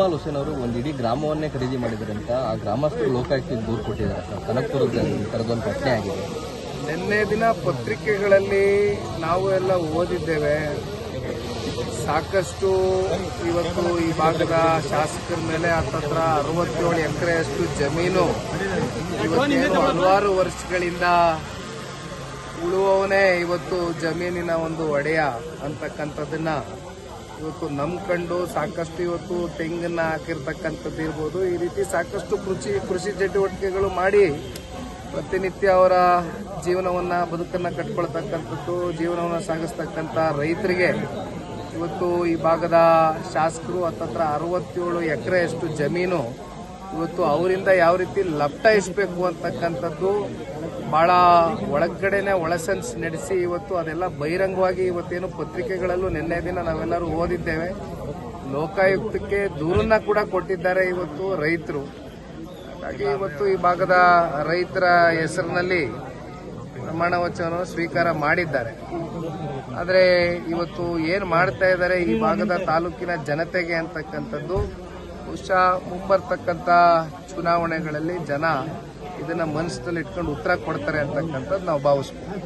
ಇಕ್ಬಾಲ್ ಹುಸೇನ್ ಅವರು ಒಂದು ಇಡೀ ಗ್ರಾಮವನ್ನೇ ಖರೀದಿ ಮಾಡಿದ್ದಾರೆ ಅಂತ ಆ ಗ್ರಾಮಸ್ಥರು ಲೋಕಾಯುಕ್ತಕ್ಕೆ ದೂರು ಕೊಟ್ಟಿದ್ದಾರೆ ಸರ್. ಕನಕಪುರದಲ್ಲಿ ಈ ಥರದೊಂದು ಘಟನೆ ಆಗಿದೆ. ನಿನ್ನೆ ದಿನ ಪತ್ರಿಕೆಗಳಲ್ಲಿ ನಾವು ಎಲ್ಲ ಓದಿದ್ದೇವೆ. ಸಾಕಷ್ಟು ಇವತ್ತು ಈ ಭಾಗದ ಶಾಸಕರ ಮೇಲೆ ಹತ್ತತ್ರ 67 ಎಕರೆಯಷ್ಟು ಜಮೀನು ಇವತ್ತೇನು ಹಲವಾರು ವರ್ಷಗಳಿಂದ ಉಳುವವನೇ ಇವತ್ತು ಜಮೀನಿನ ಒಂದು ಒಡೆಯ ಅಂತಕ್ಕಂಥದ್ದನ್ನ ಇವತ್ತು ನಂಬ್ಕೊಂಡು ಸಾಕಷ್ಟು ಇವತ್ತು ತೆಂಗನ್ನ ಹಾಕಿರ್ತಕ್ಕಂಥದ್ದು ಇರ್ಬೋದು. ಈ ರೀತಿ ಸಾಕಷ್ಟು ಕೃಷಿ ಚಟುವಟಿಕೆಗಳು ಮಾಡಿ ಪ್ರತಿನಿತ್ಯ ಅವರ ಜೀವನವನ್ನ ಬದುಕನ್ನ ಕಟ್ಕೊಳ್ತಕ್ಕಂಥದ್ದು, ಜೀವನವನ್ನು ಸಾಗಿಸ್ತಕ್ಕಂಥ ರೈತರಿಗೆ ಇವತ್ತು ಈ ಭಾಗದ ಶಾಸಕರು ಹತ್ತತ್ರ 67 ಎಕರೆಯಷ್ಟು ಜಮೀನು ಇವತ್ತು ಅವರಿಂದ ಯಾವ ರೀತಿ ಲಪ್ಟಾಯಿಸಬೇಕು ಅಂತಕ್ಕಂಥದ್ದು ಬಹಳ ಒಳಗಡೆನೆ ಒಳಸೆನ್ಸ್ ನಡೆಸಿ ಇವತ್ತು ಅದೆಲ್ಲ ಬಹಿರಂಗವಾಗಿ ಇವತ್ತೇನು ಪತ್ರಿಕೆಗಳಲ್ಲೂ ನಿನ್ನೆ ದಿನ ನಾವೆಲ್ಲರೂ ಓದಿದ್ದೇವೆ. ಲೋಕಾಯುಕ್ತಕ್ಕೆ ದೂರನ್ನ ಕೂಡ ಕೊಟ್ಟಿದ್ದಾರೆ ಇವತ್ತು ರೈತರು. ಹಾಗಾಗಿ ಇವತ್ತು ಈ ಭಾಗದ ರೈತರ ಹೆಸರಿನಲ್ಲಿ ಪ್ರಮಾಣ ವಚನವನ್ನು ಸ್ವೀಕಾರ ಮಾಡಿದ್ದಾರೆ. ಆದರೆ ಇವತ್ತು ಏನು ಮಾಡ್ತಾ ಇದ್ದಾರೆ ಈ ಭಾಗದ ತಾಲೂಕಿನ ಜನತೆಗೆ ಅಂತಕ್ಕಂಥದ್ದು ಬಹುಶಃ ಮುಂಬರ್ತಕ್ಕಂಥ ಚುನಾವಣೆಗಳಲ್ಲಿ ಜನ ಇದನ್ನ ಮನಸ್ಸಿನಲ್ಲಿ ಇಟ್ಕೊಂಡು ಉತ್ತರ ಕೊಡ್ತಾರೆ ಅಂತಕ್ಕಂಥದ್ದು ನಾವು ಭಾವಿಸ್ತೀವಿ.